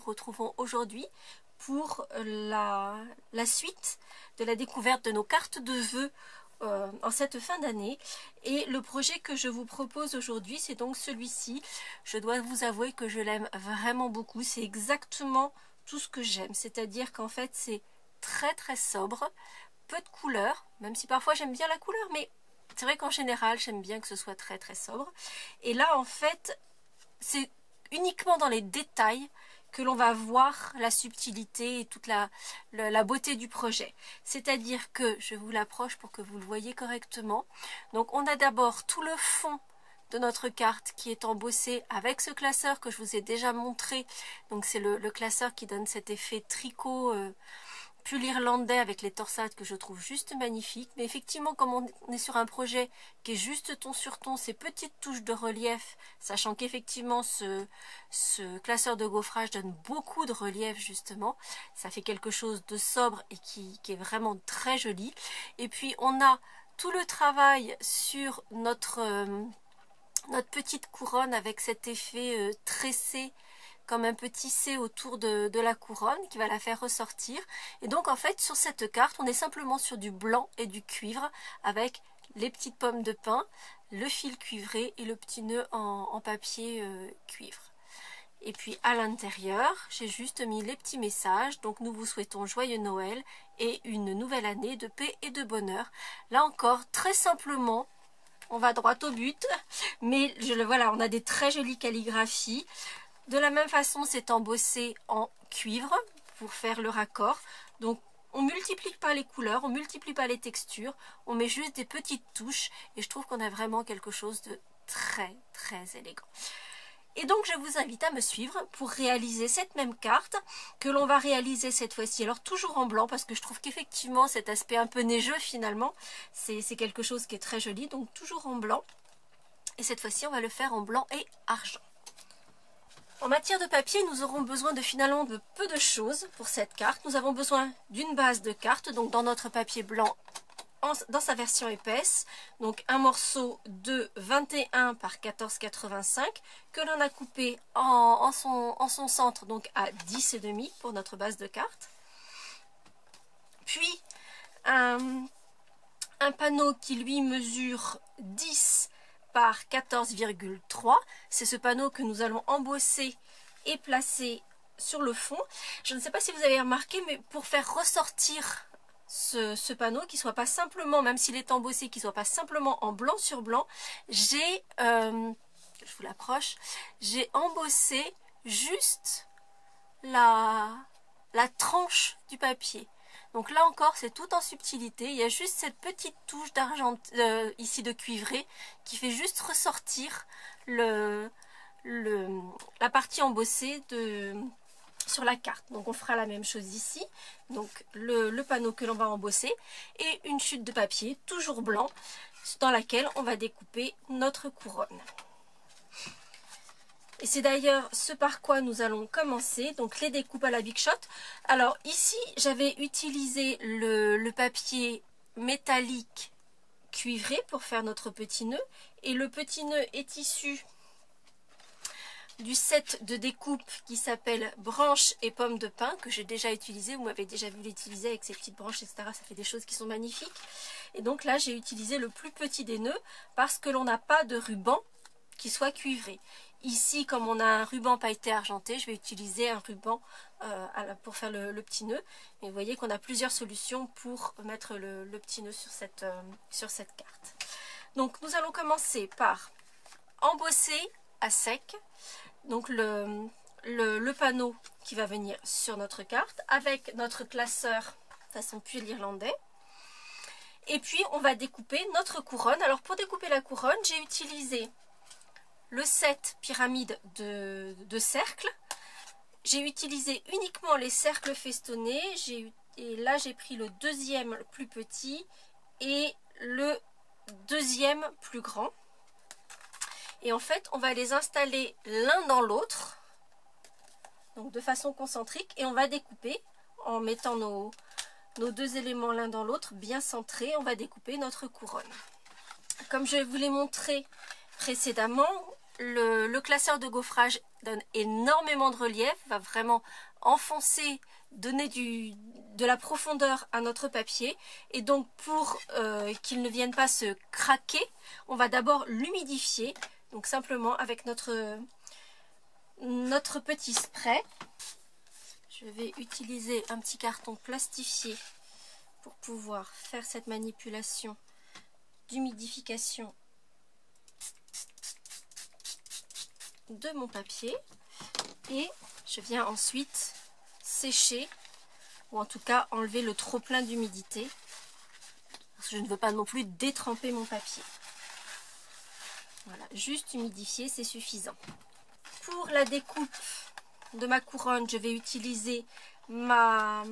retrouvons aujourd'hui pour la suite de la découverte de nos cartes de vœux en cette fin d'année. Et le projet que je vous propose aujourd'hui, c'est donc celui-ci. Je dois vous avouer que je l'aime vraiment beaucoup. C'est exactement tout ce que j'aime. C'est-à-dire qu'en fait, c'est très très sobre, peu de couleurs, même si parfois j'aime bien la couleur, mais c'est vrai qu'en général, j'aime bien que ce soit très très sobre. Et là, en fait, c'est uniquement dans les détails que l'on va voir la subtilité et toute la beauté du projet. C'est-à-dire que, je vous l'approche pour que vous le voyez correctement. Donc on a d'abord tout le fond de notre carte qui est embossé avec ce classeur que je vous ai déjà montré. Donc c'est le classeur qui donne cet effet tricot pull irlandais avec les torsades que je trouve juste magnifique. Mais effectivement, comme on est sur un projet qui est juste ton sur ton, ces petites touches de relief, sachant qu'effectivement ce classeur de gaufrage donne beaucoup de relief justement, ça fait quelque chose de sobre et qui est vraiment très joli. Et puis on a tout le travail sur notre petite couronne avec cet effet tressé comme un petit C autour de la couronne qui va la faire ressortir. Et donc en fait sur cette carte on est simplement sur du blanc et du cuivre avec les petites pommes de pin, le fil cuivré et le petit nœud en papier cuivre. Et puis à l'intérieur j'ai juste mis les petits messages. Donc nous vous souhaitons joyeux Noël et une nouvelle année de paix et de bonheur. Là encore très simplement, on va droit au but, mais voilà, on a des très jolies calligraphies. De la même façon, c'est embossé en cuivre pour faire le raccord. Donc, on ne multiplie pas les couleurs, on ne multiplie pas les textures, on met juste des petites touches et je trouve qu'on a vraiment quelque chose de très, très élégant. Et donc, je vous invite à me suivre pour réaliser cette même carte que l'on va réaliser cette fois-ci. Alors, toujours en blanc parce que je trouve qu'effectivement, cet aspect un peu neigeux finalement, c'est quelque chose qui est très joli. Donc, toujours en blanc. Et cette fois-ci, on va le faire en blanc et argent. En matière de papier, nous aurons besoin finalement de peu de choses pour cette carte. Nous avons besoin d'une base de carte, donc dans notre papier blanc, dans sa version épaisse. Donc un morceau de 21 par 14,85 que l'on a coupé en son centre, donc à 10,5 pour notre base de carte. Puis un panneau qui lui mesure 10 par 14,3. C'est ce panneau que nous allons embosser et placer sur le fond. Je ne sais pas si vous avez remarqué, mais pour faire ressortir ce panneau, qui soit pas simplement, même s'il est embossé, qui soit pas simplement en blanc sur blanc, j'ai, je vous l'approche, j'ai embossé juste la tranche du papier. Donc là encore, c'est tout en subtilité. Il y a juste cette petite touche d'argent ici de cuivré qui fait juste ressortir la partie embossée sur la carte. Donc on fera la même chose ici. Donc le panneau que l'on va embosser et une chute de papier, toujours blanc, dans laquelle on va découper notre couronne. Et c'est d'ailleurs ce par quoi nous allons commencer, donc les découpes à la Big Shot. Alors ici, j'avais utilisé le papier métallique cuivré pour faire notre petit nœud. Et le petit nœud est issu du set de découpe qui s'appelle branches et pommes de pin, que j'ai déjà utilisé. Vous m'avez déjà vu l'utiliser avec ces petites branches, etc. Ça fait des choses qui sont magnifiques. Et donc là, j'ai utilisé le plus petit des nœuds parce que l'on n'a pas de ruban qui soit cuivré. Ici, comme on a un ruban pailleté argenté, je vais utiliser un ruban pour faire le petit nœud. Et vous voyez qu'on a plusieurs solutions pour mettre le petit nœud sur cette carte. Donc nous allons commencer par embosser à sec donc le panneau qui va venir sur notre carte avec notre classeur façon pull irlandais. Et puis on va découper notre couronne. Alors pour découper la couronne, j'ai utilisé le set pyramide de cercles. J'ai utilisé uniquement les cercles festonnés. Et là, j'ai pris le deuxième le plus petit et le deuxième plus grand. Et en fait, on va les installer l'un dans l'autre, donc de façon concentrique. Et on va découper en mettant nos deux éléments l'un dans l'autre, bien centrés. On va découper notre couronne. Comme je vous l'ai montré précédemment, le classeur de gaufrage donne énormément de relief, va vraiment enfoncer, donner de la profondeur à notre papier. Et donc pour qu'il ne vienne pas se craquer, on va d'abord l'humidifier. Donc simplement avec notre petit spray. Je vais utiliser un petit carton plastifié pour pouvoir faire cette manipulation d'humidification de mon papier. Et je viens ensuite sécher, ou en tout cas enlever le trop plein d'humidité, parce que je ne veux pas non plus détremper mon papier. Voilà, juste humidifier, c'est suffisant. Pour la découpe de ma couronne, je vais utiliser ma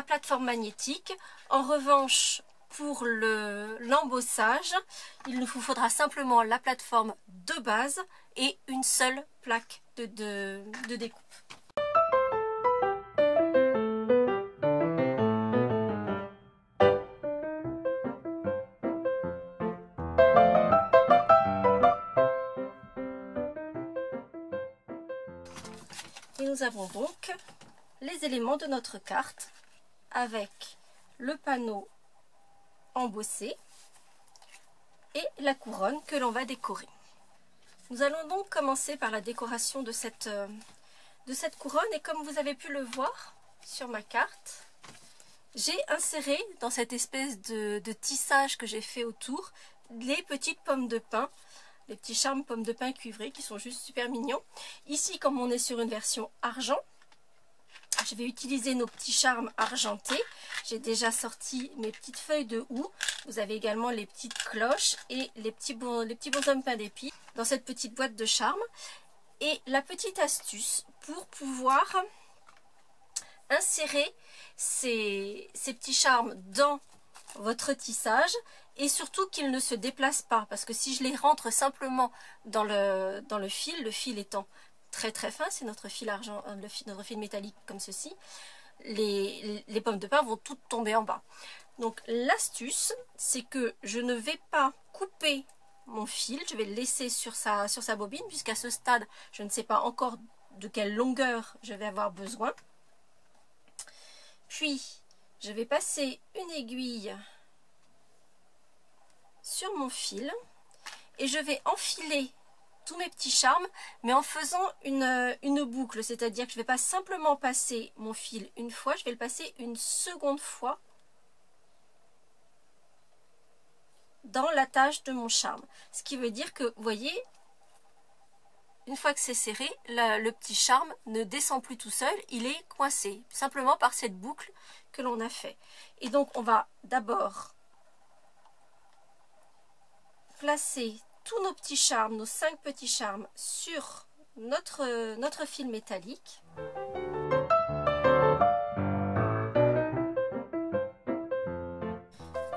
plateforme magnétique. En revanche, pour l'embossage, il nous faudra simplement la plateforme de base et une seule plaque de découpe. Et nous avons donc les éléments de notre carte avec le panneau embossé et la couronne que l'on va décorer. Nous allons donc commencer par la décoration de cette couronne, et comme vous avez pu le voir sur ma carte, j'ai inséré dans cette espèce de tissage que j'ai fait autour les petites pommes de pin, les petits charmes pommes de pin cuivrées qui sont juste super mignons. Ici, comme on est sur une version argent, je vais utiliser nos petits charmes argentés. J'ai déjà sorti mes petites feuilles de houx. Vous avez également les petites cloches et les petits bonshommes pain d'épices dans cette petite boîte de charmes. Et la petite astuce pour pouvoir insérer ces petits charmes dans votre tissage, et surtout qu'ils ne se déplacent pas, parce que si je les rentre simplement dans le fil étant très très fin, c'est notre fil argent, notre fil métallique comme ceci, les pommes de pin vont toutes tomber en bas. Donc l'astuce, c'est que je ne vais pas couper mon fil, je vais le laisser sur sa bobine, puisqu'à ce stade, je ne sais pas encore de quelle longueur je vais avoir besoin. Puis, je vais passer une aiguille sur mon fil et je vais enfiler tous mes petits charmes, mais en faisant une boucle, c'est-à-dire que je ne vais pas simplement passer mon fil une fois, je vais le passer une seconde fois dans l'attache de mon charme. Ce qui veut dire que, vous voyez, une fois que c'est serré, le petit charme ne descend plus tout seul, il est coincé, simplement par cette boucle que l'on a fait. Et donc on va d'abord placer tous nos petits charmes, nos 5 petits charmes sur notre fil métallique.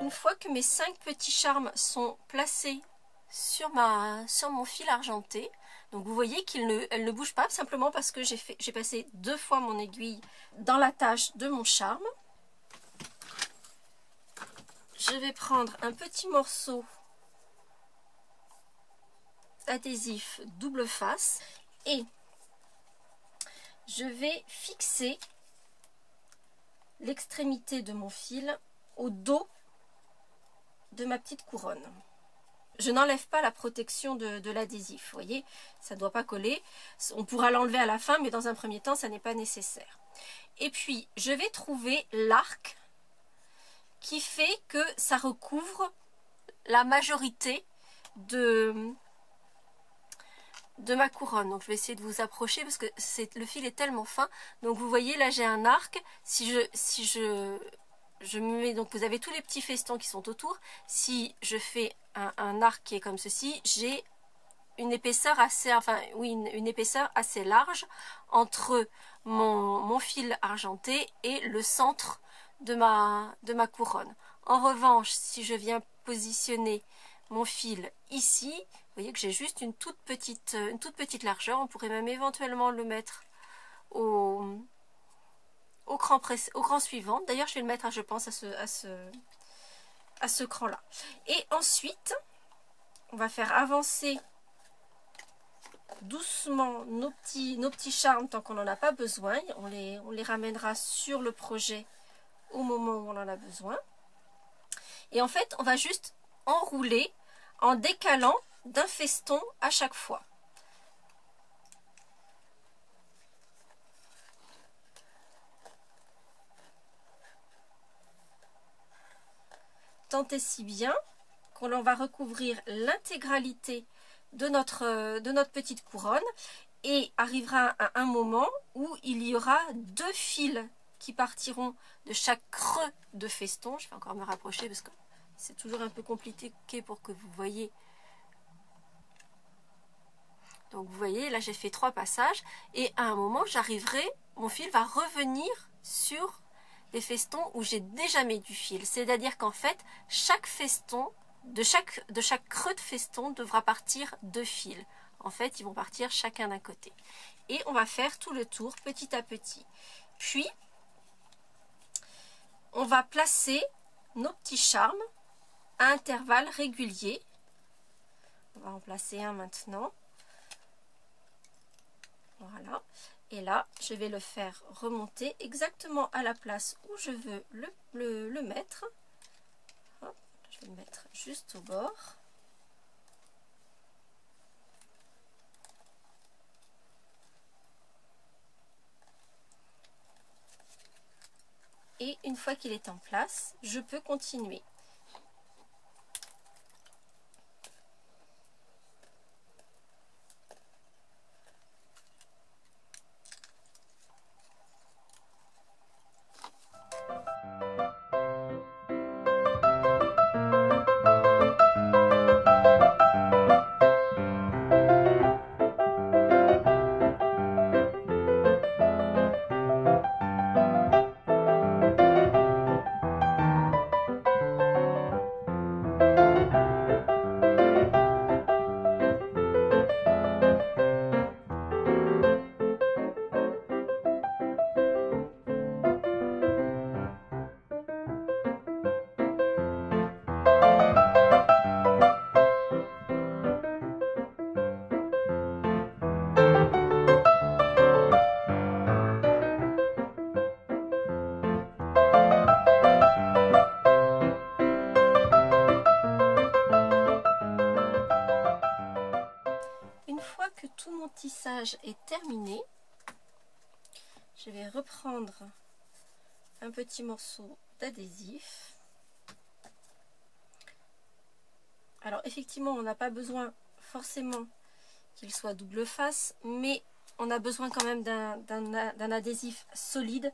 Une fois que mes 5 petits charmes sont placés sur mon fil argenté, donc vous voyez qu'elle ne bouge pas, simplement parce que j'ai passé 2 fois mon aiguille dans l'attache de mon charme. Je vais prendre un petit morceau adhésif double face et je vais fixer l'extrémité de mon fil au dos de ma petite couronne. Je n'enlève pas la protection de l'adhésif, vous voyez, ça ne doit pas coller. On pourra l'enlever à la fin, mais dans un premier temps, ça n'est pas nécessaire. Et puis, je vais trouver l'arc qui fait que ça recouvre la majorité de ma couronne. Donc, je vais essayer de vous approcher parce que le fil est tellement fin. Donc, vous voyez, là, j'ai un arc. Si je me mets, donc vous avez tous les petits festons qui sont autour. Si je fais un arc qui est comme ceci, j'ai une épaisseur assez, une épaisseur assez large entre mon fil argenté et le centre de ma couronne. En revanche, si je viens positionner mon fil ici, vous voyez que j'ai juste une toute petite largeur. On pourrait même éventuellement le mettre au cran suivant. D'ailleurs, je vais le mettre, je pense, à ce cran là. Et ensuite, on va faire avancer doucement nos petits charmes tant qu'on n'en a pas besoin. On les ramènera sur le projet au moment où on en a besoin. Et en fait, on va juste enrouler en décalant d'un feston à chaque fois. Tant et si bien qu'on va recouvrir l'intégralité de notre petite couronne et arrivera à un moment où il y aura 2 fils qui partiront de chaque creux de feston. Je vais encore me rapprocher parce que c'est toujours un peu compliqué pour que vous voyez. Donc vous voyez, là j'ai fait 3 passages et à un moment j'arriverai, mon fil va revenir sur des festons où j'ai déjà mis du fil. C'est-à-dire qu'en fait, chaque feston, de chaque creux de feston devra partir 2 fils. En fait, ils vont partir chacun d'un côté. Et on va faire tout le tour petit à petit. Puis, on va placer nos petits charmes à intervalles réguliers. On va en placer un maintenant. Voilà. Et là, je vais le faire remonter exactement à la place où je veux le mettre. Hop, je vais le mettre juste au bord. Et une fois qu'il est en place, je peux continuer. Tout mon tissage est terminé, je vais reprendre un petit morceau d'adhésif. Alors effectivement, on n'a pas besoin forcément qu'il soit double face, mais on a besoin quand même d'un adhésif solide.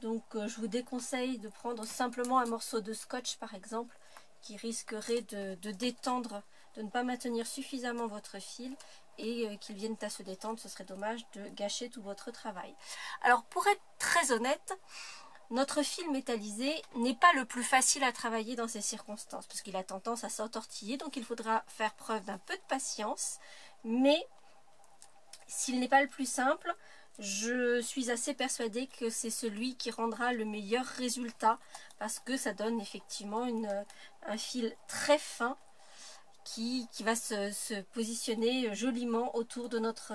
Donc je vous déconseille de prendre simplement un morceau de scotch par exemple, qui risquerait de détendre, de ne pas maintenir suffisamment votre fil et qu'il vienne à se détendre. Ce serait dommage de gâcher tout votre travail. Alors pour être très honnête, notre fil métallisé n'est pas le plus facile à travailler dans ces circonstances, parce qu'il a tendance à s'entortiller, donc il faudra faire preuve d'un peu de patience, mais s'il n'est pas le plus simple, je suis assez persuadée que c'est celui qui rendra le meilleur résultat, parce que ça donne effectivement un fil très fin qui va se positionner joliment autour de notre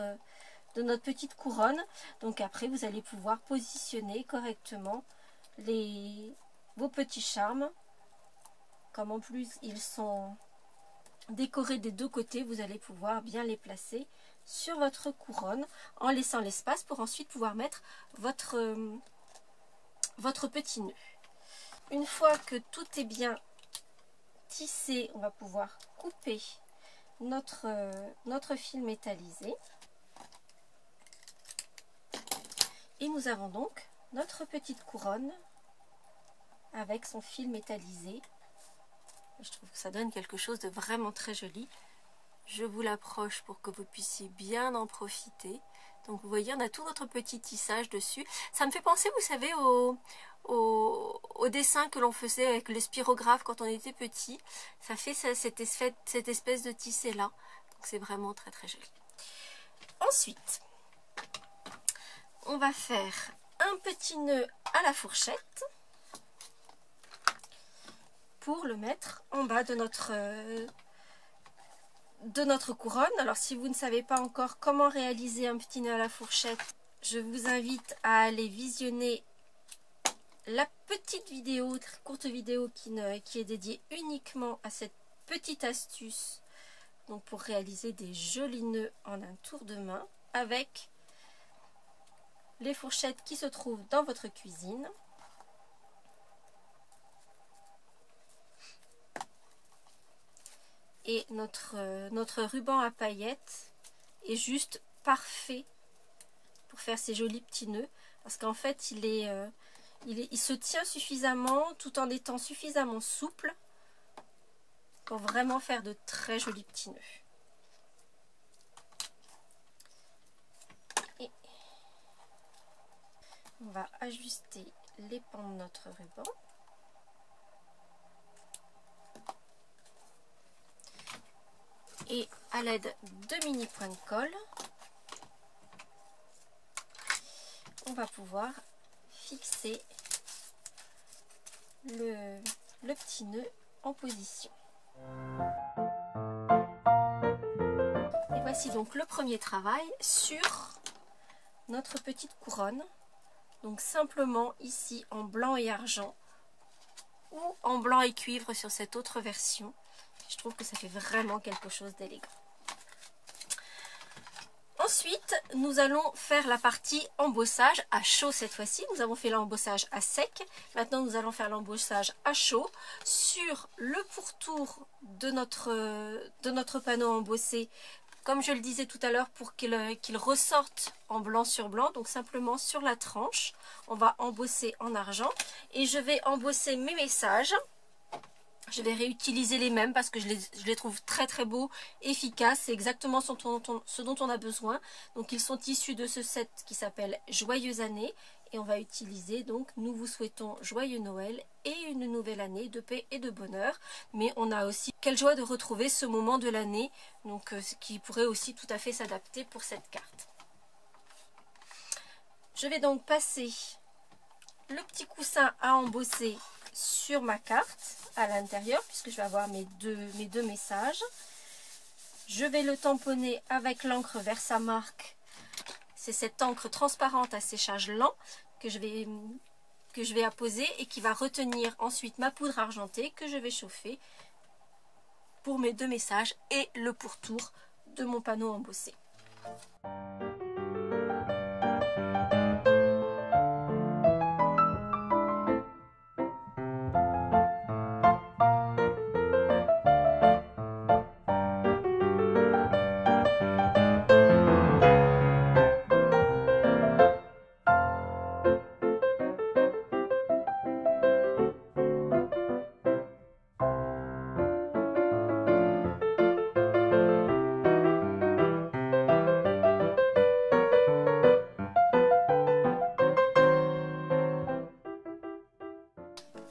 petite couronne. Donc après, vous allez pouvoir positionner correctement vos petits charmes. Comme en plus ils sont décorés des 2 côtés, vous allez pouvoir bien les placer sur votre couronne en laissant l'espace pour ensuite pouvoir mettre votre petit nœud. Une fois que tout est bien tissé, on va pouvoir couper notre fil métallisé. Et nous avons donc notre petite couronne avec son fil métallisé. Je trouve que ça donne quelque chose de vraiment très joli. Je vous l'approche pour que vous puissiez bien en profiter. Donc vous voyez, on a tout notre petit tissage dessus. Ça me fait penser, vous savez, au dessin que l'on faisait avec le spirographe quand on était petit. Ça fait cette espèce de tissé là. Donc c'est vraiment très très joli. Ensuite, on va faire un petit nœud à la fourchette pour le mettre en bas de de notre couronne. Alors si vous ne savez pas encore comment réaliser un petit nœud à la fourchette, je vous invite à aller visionner la petite vidéo, très courte vidéo qui est dédiée uniquement à cette petite astuce, donc pour réaliser des jolis nœuds en un tour de main avec les fourchettes qui se trouvent dans votre cuisine. Et notre ruban à paillettes est juste parfait pour faire ces jolis petits nœuds, parce qu'en fait il se tient suffisamment tout en étant suffisamment souple pour vraiment faire de très jolis petits nœuds. Et on va ajuster les pans de notre ruban. Et à l'aide de mini points de colle, on va pouvoir fixer le petit nœud en position. Et voici donc le premier travail sur notre petite couronne. Donc simplement ici en blanc et argent ou en blanc et cuivre sur cette autre version. Je trouve que ça fait vraiment quelque chose d'élégant. Ensuite, nous allons faire la partie embossage à chaud cette fois-ci. Nous avons fait l'embossage à sec. Maintenant, nous allons faire l'embossage à chaud sur le pourtour de notre panneau embossé. Comme je le disais tout à l'heure, pour qu'il ressorte en blanc sur blanc. Donc simplement sur la tranche, on va embosser en argent. Et je vais embosser mes messages. Je vais réutiliser les mêmes parce que je les trouve très très beaux, efficaces. C'est exactement ce dont on a besoin. Donc ils sont issus de ce set qui s'appelle Joyeuse Année. Et on va utiliser donc Nous vous souhaitons Joyeux Noël et une nouvelle année de paix et de bonheur. Mais on a aussi quelle joie de retrouver ce moment de l'année. Donc ce qui pourrait aussi tout à fait s'adapter pour cette carte. Je vais donc passer le petit coussin à embosser sur ma carte à l'intérieur, puisque je vais avoir mes deux messages. Je vais le tamponner avec l'encre Versamark. C'est cette encre transparente à séchage lent que je vais apposer et qui va retenir ensuite ma poudre argentée que je vais chauffer pour mes deux messages et le pourtour de mon panneau embossé.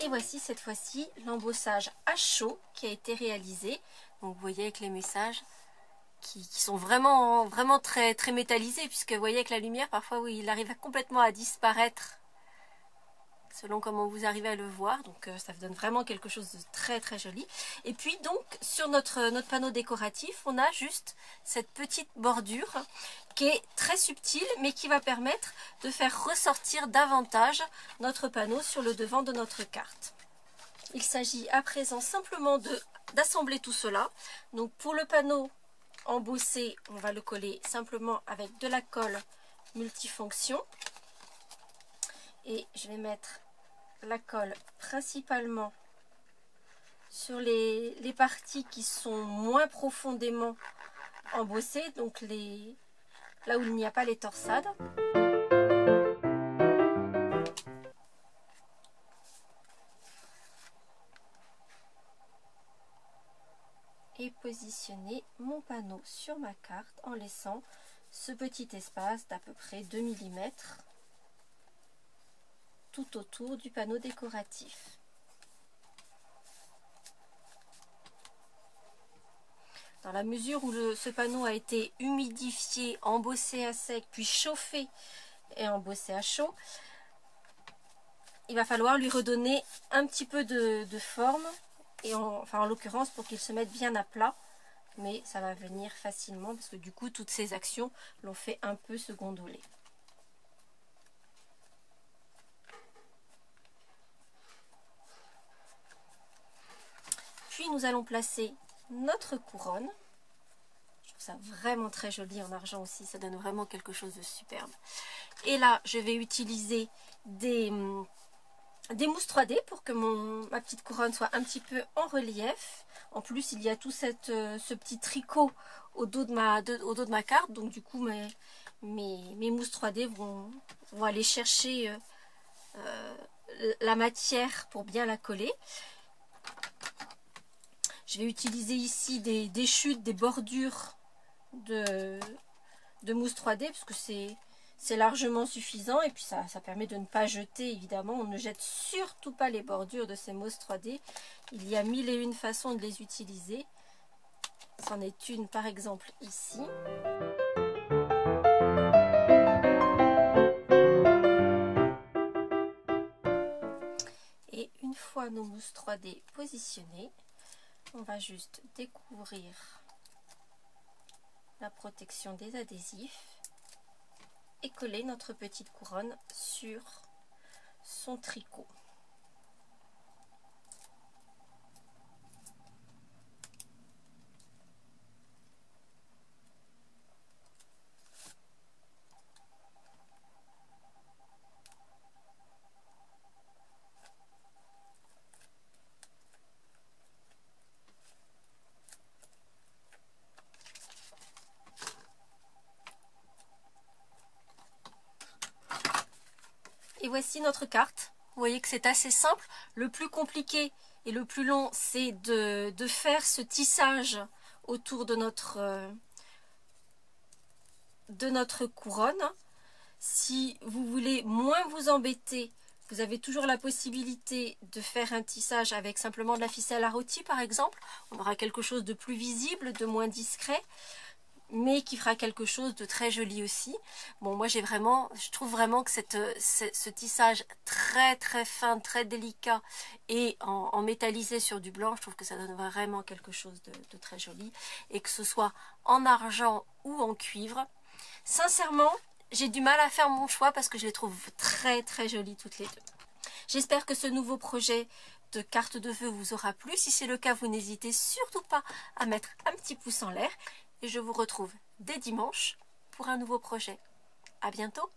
Et voici cette fois-ci l'embossage à chaud qui a été réalisé. Donc vous voyez avec les messages qui sont vraiment très métallisés, puisque vous voyez avec la lumière parfois oui, il arrive complètement à disparaître selon comment vous arrivez à le voir. Donc ça donne vraiment quelque chose de très joli. Et puis donc sur notre panneau décoratif, on a juste cette petite bordure qui est très subtile mais qui va permettre de faire ressortir davantage notre panneau sur le devant de notre carte. Il s'agit à présent simplement d'assembler tout cela. Donc pour le panneau embossé, on va le coller simplement avec de la colle multifonction. Et je vais mettre la colle principalement sur les parties qui sont moins profondément embossées, donc là où il n'y a pas les torsades. Et positionner mon panneau sur ma carte en laissant ce petit espace d'à peu près 2 mm tout autour du panneau décoratif. Dans la mesure où ce panneau a été humidifié, embossé à sec, puis chauffé et embossé à chaud, il va falloir lui redonner un petit peu de forme, et en l'occurrence pour qu'il se mette bien à plat, mais ça va venir facilement parce que du coup toutes ces actions l'ont fait un peu se gondoler. Puis nous allons placer notre couronne. Je trouve ça vraiment très joli en argent aussi, ça donne vraiment quelque chose de superbe. Et là je vais utiliser des mousses 3D pour que ma petite couronne soit un petit peu en relief. En plus il y a tout ce petit tricot au dos de ma carte, donc du coup mes mousses 3D vont aller chercher la matière pour bien la coller. Je vais utiliser ici des chutes, des bordures de mousse 3D parce que c'est largement suffisant, et puis ça permet de ne pas jeter. Évidemment, on ne jette surtout pas les bordures de ces mousses 3D. Il y a mille et une façons de les utiliser. C'en est une par exemple ici. Et une fois nos mousses 3D positionnées, on va juste découvrir la protection des adhésifs et coller notre petite couronne sur son tricot. Et voici notre carte. Vous voyez que c'est assez simple. Le plus compliqué et le plus long, c'est de faire ce tissage autour de notre couronne. Si vous voulez moins vous embêter, vous avez toujours la possibilité de faire un tissage avec simplement de la ficelle à rôti par exemple. On aura quelque chose de plus visible, de moins discret, mais qui fera quelque chose de très joli aussi. Bon, moi je trouve vraiment que ce tissage très très fin, très délicat et en métallisé sur du blanc, je trouve que ça donne vraiment quelque chose de très joli. Et que ce soit en argent ou en cuivre, sincèrement, j'ai du mal à faire mon choix parce que je les trouve très très jolies toutes les deux. J'espère que ce nouveau projet de carte de vœux vous aura plu. Si c'est le cas, vous n'hésitez surtout pas à mettre un petit pouce en l'air. Et je vous retrouve dès dimanche pour un nouveau projet. À bientôt!